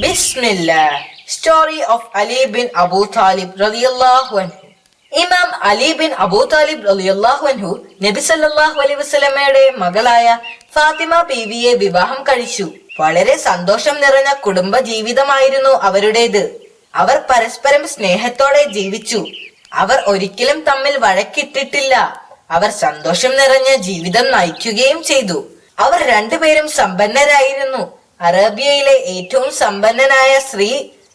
Bismillah. Story of Ali bin Abu Talib radiyallahu anhu. ഇമാം Ali bin Abu Talib റളിയല്ലാഹു അൻഹു നബി സല്ലല്ലാഹു അലൈഹി വസല്ലമയുടെ മകളായ ഫാത്തിമ ബീവിയെ വിവാഹം കഴിച്ചു. വളരെ സന്തോഷം നിറഞ്ഞ കുടുംബ ജീവിതമായിരുന്നു അവരുടേത്. അവർ പരസ്പരം സ്നേഹത്തോടെ ജീവിച്ചു. അവർ ഒരിക്കലും തമ്മിൽ വഴക്കിട്ടിട്ടില്ല. അവർ സന്തോഷം നിറഞ്ഞ ജീവിതം നയിക്കുകയും ചെയ്തു. അവർ രണ്ടുപേരും സമ്പന്നരായിരുന്നു. അറേബ്യയിലെ ഏറ്റവും സമ്പന്നനായ സ്ത്രീ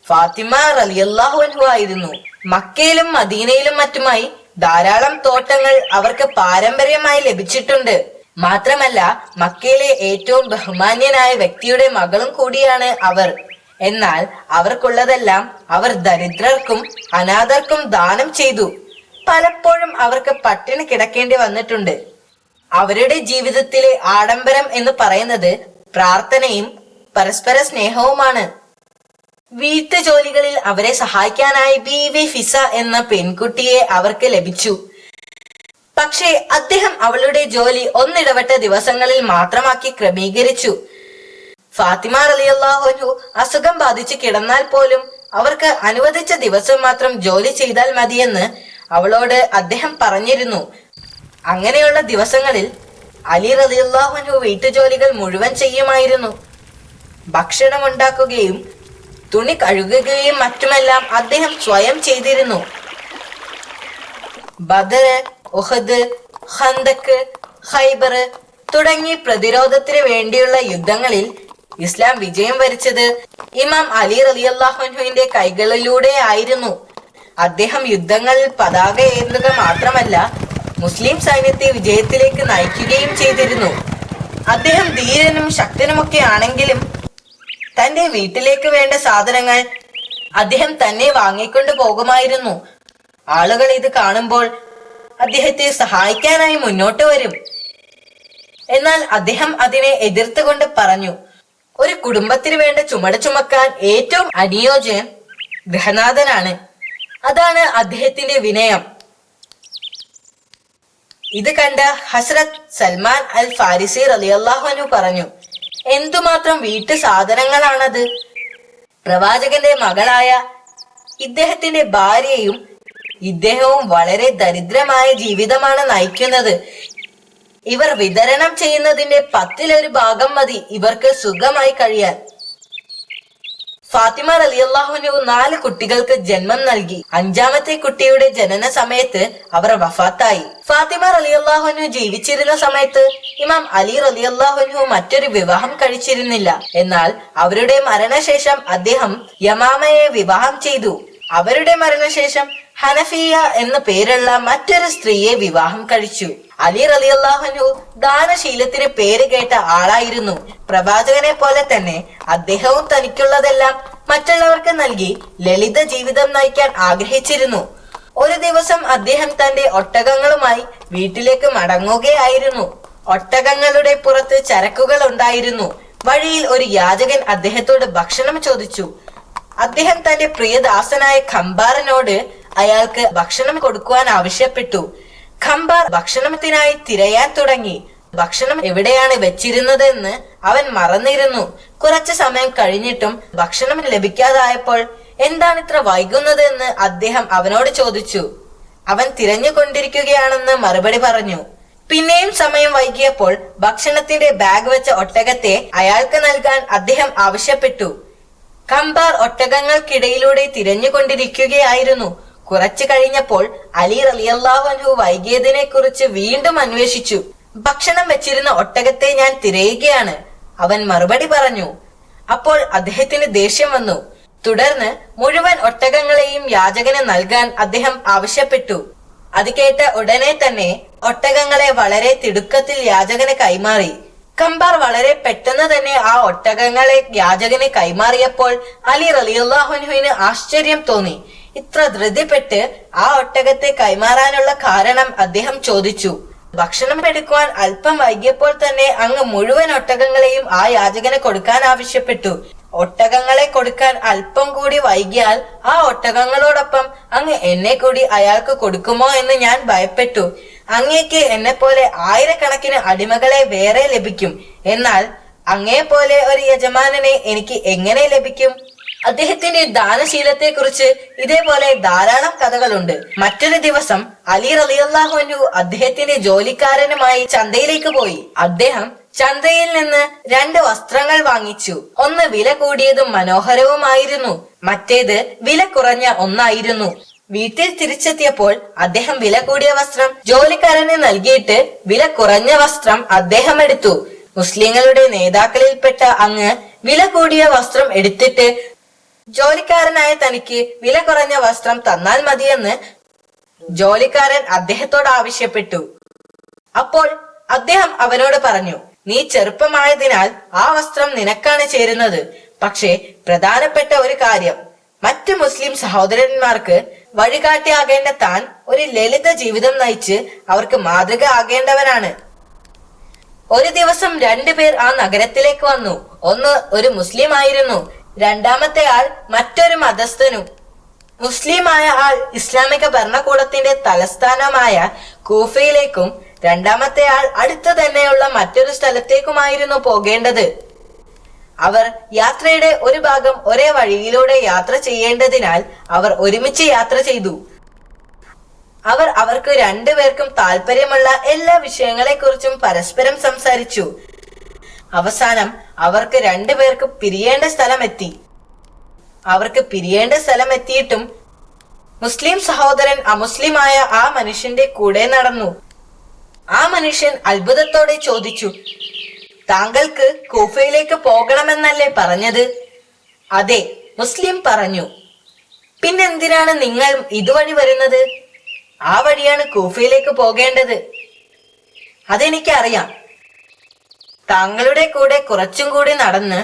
ഫാത്തിമ റളിയല്ലാഹു അൻഹു ആയിരുന്നു. മക്കയിലും മദീനയിലും മറ്റുമായി ധാരാളം തോട്ടങ്ങൾ അവർക്ക് പാരമ്പര്യമായി ലഭിച്ചിട്ടുണ്ട്. മാത്രമല്ല മക്കയിലെ ഏറ്റവും ബഹുമാന്യനായ വ്യക്തിയുടെ മകളും കൂടിയാണ് അവർ. എന്നാൽ അവർക്കുള്ളതെല്ലാം അവർ ദരിദ്രർക്കും അനാഥർക്കും ദാനം ചെയ്തു. പലപ്പോഴും അവർക്ക് പട്ടിണി കിടക്കേണ്ടി വന്നിട്ടുണ്ട്. അവരുടെ ജീവിതത്തിലെ ആഡംബരം എന്ന് പറയുന്നത് പ്രാർത്ഥനയും പരസ്പര സ്നേഹവുമാണ്. വീട്ടു ജോലികളിൽ അവരെ സഹായിക്കാനായി ബീവി ഫിസ എന്ന പെൺകുട്ടിയെ അവർക്ക് ലഭിച്ചു. പക്ഷേ അദ്ദേഹം അവളുടെ ജോലി ഒന്നിടവിട്ട ദിവസങ്ങളിൽ മാത്രമാക്കി ക്രമീകരിച്ചു. ഫാത്തിമ റളിയല്ലാഹു അൻഹു അസുഖം ബാധിച്ച് കിടന്നാൽ പോലും അവർക്ക് അനുവദിച്ച ദിവസം മാത്രം ജോലി ചെയ്താൽ മതിയെന്ന് അവളോട് അദ്ദേഹം പറഞ്ഞിരുന്നു. അങ്ങനെയുള്ള ദിവസങ്ങളിൽ അലി റളിയല്ലാഹു അൻഹു വീട്ടുജോലികൾ മുഴുവൻ ചെയ്യുമായിരുന്നു. ഭക്ഷണം ഉണ്ടാക്കുകയും തുണി കഴുകുകയും മറ്റുമെല്ലാം അദ്ദേഹം സ്വയം ചെയ്തിരുന്നു. ബദർ, ഉഹദ്, ഖന്ദഖ്, ഖൈബർ തുടങ്ങി പ്രതിരോധത്തിന് വേണ്ടിയുള്ള യുദ്ധങ്ങളിൽ ഇസ്ലാം വിജയം വരിച്ചത് ഇമാം അലി റളിയല്ലാഹു അൻഹുവിന്റെ കൈകളിലൂടെ ആയിരുന്നു. അദ്ദേഹം യുദ്ധങ്ങളിൽ പതാക ഏന്തുക മാത്രമല്ല മുസ്ലിം സൈന്യത്തെ വിജയത്തിലേക്ക് നയിക്കുകയും ചെയ്തിരുന്നു. അദ്ദേഹം ധീരനും ശക്തനുമൊക്കെ ആണെങ്കിലും തന്റെ വീട്ടിലേക്ക് വേണ്ട സാധനങ്ങൾ അദ്ദേഹം തന്നെ വാങ്ങിക്കൊണ്ട് പോകുമായിരുന്നു. ആളുകൾ ഇത് കാണുമ്പോൾ അദ്ദേഹത്തെ സഹായിക്കാനായി മുന്നോട്ട് വരും. എന്നാൽ അദ്ദേഹം അതിനെ എതിർത്തുകൊണ്ട് പറഞ്ഞു, ഒരു കുടുംബത്തിന് വേണ്ട ചുമട് ചുമക്കാൻ ഏറ്റവും അനുയോജ്യൻ ഗൃഹനാഥനാണ്. അതാണ് അദ്ദേഹത്തിന്റെ വിനയം. ഇത് കണ്ട ഹസ്രത്ത് സൽമാൻ അൽ ഫാരിസി റളിയല്ലാഹു അൻഹു പറഞ്ഞു, എന്തുമാത്രം വീട്ടു സാധനങ്ങളാണത്. പ്രവാചകന്റെ മകളായ ഇദ്ദേഹത്തിന്റെ ഭാര്യയും ഇദ്ദേഹവും വളരെ ദരിദ്രമായ ജീവിതമാണ് നയിക്കുന്നത്. ഇവർ വിതരണം ചെയ്യുന്നതിന്റെ 10 ഭാഗം മതി ഇവർക്ക് സുഖമായി കഴിയാൻ. ഫാത്തിമ റളിയല്ലാഹു അൻഹു 4 കുട്ടികൾക്ക് ജന്മം നൽകി. 5ാമത്തെ കുട്ടിയുടെ ജനന സമയത്ത് അവർ വഫാത്തായി. ഫാത്തിമ റളിയല്ലാഹു അൻഹു ജീവിച്ചിരുന്ന സമയത്ത് ഇമാം അലി റളിയല്ലാഹു അൻഹു മറ്റൊരു വിവാഹം കഴിച്ചിരുന്നില്ല. എന്നാൽ അവരുടെ മരണശേഷം അദ്ദേഹം യമാമയെ വിവാഹം ചെയ്തു. അവരുടെ മരണശേഷം ഹനഫിയ എന്ന പേരുള്ള മറ്റൊരു സ്ത്രീയെ വിവാഹം കഴിച്ചു. അലി റളിയല്ലാഹു അൻഹു ദാനശീലത്തിന് പേര് കേട്ട ആളായിരുന്നു. പ്രവാചകനെ പോലെ തന്നെ അദ്ദേഹവും തനിക്കുള്ളതെല്ലാം മറ്റുള്ളവർക്ക് നൽകി ലളിത ജീവിതം നയിക്കാൻ ആഗ്രഹിച്ചിരുന്നു. ഒരു ദിവസം അദ്ദേഹം തന്റെ ഒട്ടകങ്ങളുമായി വീട്ടിലേക്ക് മടങ്ങുകയായിരുന്നു. ഒട്ടകങ്ങളുടെ പുറത്ത് ചരക്കുകൾ ഉണ്ടായിരുന്നു. വഴിയിൽ ഒരു യാചകൻ അദ്ദേഹത്തോട് ഭക്ഷണം ചോദിച്ചു. അദ്ദേഹം തന്റെ പ്രിയദാസനായ ഖംബാറിനോട് അയാൾക്ക് ഭക്ഷണം കൊടുക്കുവാൻ ആവശ്യപ്പെട്ടു. ഖംബാർ ഭക്ഷണത്തിനായി തിരയാൻ തുടങ്ങി. ഭക്ഷണം എവിടെയാണ് വെച്ചിരുന്നതെന്ന് അവൻ മറന്നിരുന്നു. കുറച്ചു സമയം കഴിഞ്ഞിട്ടും ഭക്ഷണം ലഭിക്കാതായപ്പോൾ എന്താണ് ഇത്ര വൈകുന്നതെന്ന് അദ്ദേഹം അവനോട് ചോദിച്ചു. അവൻ തിരഞ്ഞുകൊണ്ടിരിക്കുകയാണെന്ന് മറുപടി പറഞ്ഞു. പിന്നെയും സമയം വൈകിയപ്പോൾ ഭക്ഷണത്തിന്റെ ബാഗ് വെച്ച ഒട്ടകത്തെ അയാൾക്ക് നൽകാൻ അദ്ദേഹം ആവശ്യപ്പെട്ടു. ഖംബാർ ഒട്ടകങ്ങൾക്കിടയിലൂടെ തിരഞ്ഞുകൊണ്ടിരിക്കുകയായിരുന്നു. കുറച്ചു കഴിഞ്ഞപ്പോൾ അലി റളിയല്ലാഹു അൻഹു വൈകിയതിനെ കുറിച്ച് വീണ്ടും അന്വേഷിച്ചു. ഭക്ഷണം വെച്ചിരുന്ന ഒട്ടകത്തെ ഞാൻ തിരയുകയാണ്, അവൻ മറുപടി പറഞ്ഞു. അപ്പോൾ അദ്ദേഹത്തിന് ദേഷ്യം വന്നു. തുടർന്ന് മുഴുവൻ ഒട്ടകങ്ങളെയും യാചകന് നൽകാൻ അദ്ദേഹം ആവശ്യപ്പെട്ടു. അത് കേട്ട ഉടനെ തന്നെ ഒട്ടകങ്ങളെ വളരെ തിടുക്കത്തിൽ യാചകന് കൈമാറി. ഖംബാർ വളരെ പെട്ടെന്ന് തന്നെ ആ ഒട്ടകങ്ങളെ യാചകന് കൈമാറിയപ്പോൾ അലി റളിയല്ലാഹു അൻഹുവിന് ആശ്ചര്യം തോന്നി. ഇത്ര ധൃതിപ്പെട്ട് ആ ഒട്ടകത്തെ കൈമാറാനുള്ള കാരണം അദ്ദേഹം ചോദിച്ചു. ഭക്ഷണം എടുക്കുവാൻ അല്പം വൈകിയപ്പോൾ തന്നെ അങ്ങ് മുഴുവൻ ഒട്ടകങ്ങളെയും ആ യാചകന് കൊടുക്കാൻ ആവശ്യപ്പെട്ടു. ഒട്ടകങ്ങളെ കൊടുക്കാൻ അല്പം കൂടി വൈകിയാൽ ആ ഒട്ടകങ്ങളോടൊപ്പം അങ്ങ് എന്നെ കൂടി അയാൾക്ക് കൊടുക്കുമോ എന്ന് ഞാൻ ഭയപ്പെട്ടു. അങ്ങേക്ക് എന്നെ പോലെ ആയിരക്കണക്കിന് അടിമകളെ വേറെ ലഭിക്കും. എന്നാൽ അങ്ങേ പോലെ ഒരു യജമാനനെ എനിക്ക് എങ്ങനെ ലഭിക്കും? അദ്ദേഹത്തിന്റെ ദാനശീലത്തെ കുറിച്ച് ഇതേപോലെ ധാരാളം കഥകളുണ്ട്. മറ്റൊരു ദിവസം അലി റളിയല്ലാഹു അൻഹു അദ്ദേഹത്തിന്റെ ജോലിക്കാരനുമായി ചന്തയിലേക്ക് പോയി. അദ്ദേഹം ചന്തയിൽ നിന്ന് 2 വസ്ത്രങ്ങൾ വാങ്ങിച്ചു. ഒന്ന് വില കൂടിയതും മനോഹരവുമായിരുന്നു, മറ്റേത് വില കുറഞ്ഞ ഒന്നായിരുന്നു. വീട്ടിൽ തിരിച്ചെത്തിയപ്പോൾ അദ്ദേഹം വില കൂടിയ വസ്ത്രം ജോലിക്കാരന് നൽകിയിട്ട് വില കുറഞ്ഞ വസ്ത്രം അദ്ദേഹം എടുത്തു. മുസ്ലിങ്ങളുടെ നേതാക്കളിൽപ്പെട്ട അങ്ങ് വില കൂടിയ വസ്ത്രം എടുത്തിട്ട് ജോലിക്കാരനായ തനിക്ക് വില കുറഞ്ഞ വസ്ത്രം തന്നാൽ മതിയെന്ന് ജോലിക്കാരൻ അദ്ദേഹത്തോട് ആവശ്യപ്പെട്ടു. അപ്പോൾ അദ്ദേഹം അവനോട് പറഞ്ഞു, നീ ചെറുപ്പമായതിനാൽ ആ വസ്ത്രം നിനക്കാണ് ചേരുന്നത്. പക്ഷേ പ്രധാനപ്പെട്ട ഒരു കാര്യം, മറ്റു മുസ്ലിം സഹോദരന്മാർക്ക് വഴികാട്ടിയാകേണ്ട താൻ ഒരു ലളിത ജീവിതം നയിച്ച് അവർക്ക് മാതൃക ആകേണ്ടവനാണ്. ഒരു ദിവസം 2 പേർ ആ നഗരത്തിലേക്ക് വന്നു. ഒന്ന് ഒരു മുസ്ലിം ആയിരുന്നു, രണ്ടാമത്തെ ആൾ മറ്റൊരു മതസ്ഥനും. മുസ്ലിമായ ആൾ ഇസ്ലാമിക ഭരണകൂടത്തിന്റെ തലസ്ഥാനമായ കൂഫയിലേക്കും രണ്ടാമത്തെ ആൾ അടുത്ത് തന്നെയുള്ള മറ്റൊരു സ്ഥലത്തേക്കുമായിരുന്നു പോകേണ്ടത്. അവർ യാത്രയുടെ ഒരു ഭാഗം ഒരേ വഴിയിലൂടെ യാത്ര ചെയ്യേണ്ടതിനാൽ അവർ ഒരുമിച്ച് യാത്ര ചെയ്തു. അവർക്ക് 2 പേർക്കും താല്പര്യമുള്ള എല്ലാ വിഷയങ്ങളെക്കുറിച്ചും പരസ്പരം സംസാരിച്ചു. അവസാനം അവർക്ക് 2 പേർക്കും പിരിയേണ്ട സ്ഥലമെത്തി. അവർക്ക് പിരിയേണ്ട സ്ഥലമെത്തിയിട്ടും മുസ്ലിം സഹോദരൻ അമുസ്ലിമായ ആ മനുഷ്യന്റെ കൂടെ നടന്നു. ആ മനുഷ്യൻ അത്ഭുതത്തോടെ ചോദിച്ചു, താങ്കൾക്ക് കൂഫയിലേക്ക് പോകണമെന്നല്ലേ പറഞ്ഞത്? അതെ, മുസ്ലിം പറഞ്ഞു. പിന്നെന്തിനാണ് നിങ്ങൾ ഇതുവഴി വരുന്നത്? ആ വഴിയാണ് കൂഫയിലേക്ക് പോകേണ്ടത്. അതെനിക്കറിയാം. താങ്കളുടെ കൂടെ കുറച്ചും കൂടി നടന്ന്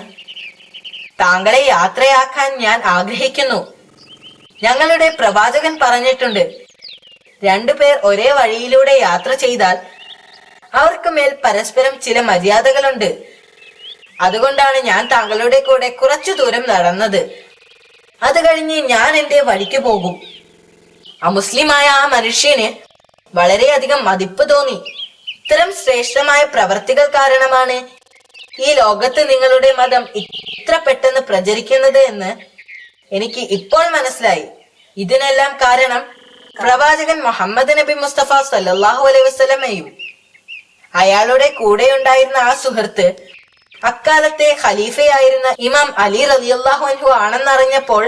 താങ്കളെ യാത്രയാക്കാൻ ഞാൻ ആഗ്രഹിക്കുന്നു. ഞങ്ങളുടെ പ്രവാചകൻ പറഞ്ഞിട്ടുണ്ട്, 2 പേർ ഒരേ വഴിയിലൂടെ യാത്ര ചെയ്താൽ അവർക്ക് മേൽ പരസ്പരം ചില മര്യാദകളുണ്ട്. അതുകൊണ്ടാണ് ഞാൻ താങ്കളുടെ കൂടെ കുറച്ചു ദൂരം നടന്നത്. അത് കഴിഞ്ഞ് ഞാൻ എന്റെ വഴിക്ക് പോകും. അമുസ്ലിമായ ആ മനുഷ്യന് വളരെയധികം മതിപ്പ് തോന്നി. ഇത്തരം ശ്രേഷ്ഠമായ പ്രവർത്തികൾ കാരണമാണ് ഈ ലോകത്ത് നിങ്ങളുടെ മതം ഇത്ര പെട്ടെന്ന് പ്രചരിക്കുന്നത് എന്ന് എനിക്ക് ഇപ്പോൾ മനസ്സിലായി. ഇതിനെല്ലാം കാരണം പ്രവാചകൻ മുഹമ്മദ് നബി മുസ്തഫ സല്ലല്ലാഹു അലൈഹി വസല്ലമയും അയാളുടെ കൂടെ ഉണ്ടായിരുന്ന ആ സുഹൃത്ത് അക്കാലത്തെ ഖലീഫയായിരുന്ന ഇമാം അലി റളിയല്ലാഹു അൻഹു ആണെന്നറിഞ്ഞപ്പോൾ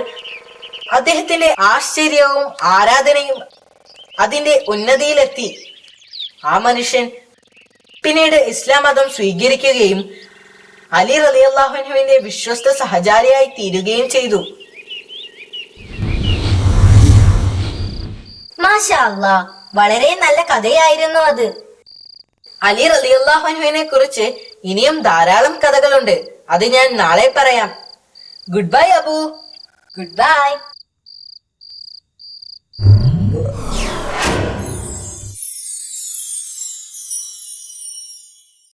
അദ്ദേഹത്തിന്റെ ആശ്ചര്യവും ആരാധനയും അതിന്റെ ഉന്നതിയിലെത്തി. ആ മനുഷ്യൻ പിന്നീട് ഇസ്ലാം മതം സ്വീകരിക്കുകയും അലി റളിയല്ലാഹു അൻഹുവിന്റെ വിശ്വസ്ത സഹചാരിയായി തീരുകയും ചെയ്തു. മാഷാ അല്ലാഹ്, വളരെ നല്ല കഥയായിരുന്നു അത്. അലി റളിയല്ലാഹു അൻഹുവിനെ കുറിച്ച് ഇനിയും ധാരാളം കഥകളുണ്ട്. അത് ഞാൻ നാളെ പറയാം. Good bye Abu. Good bye.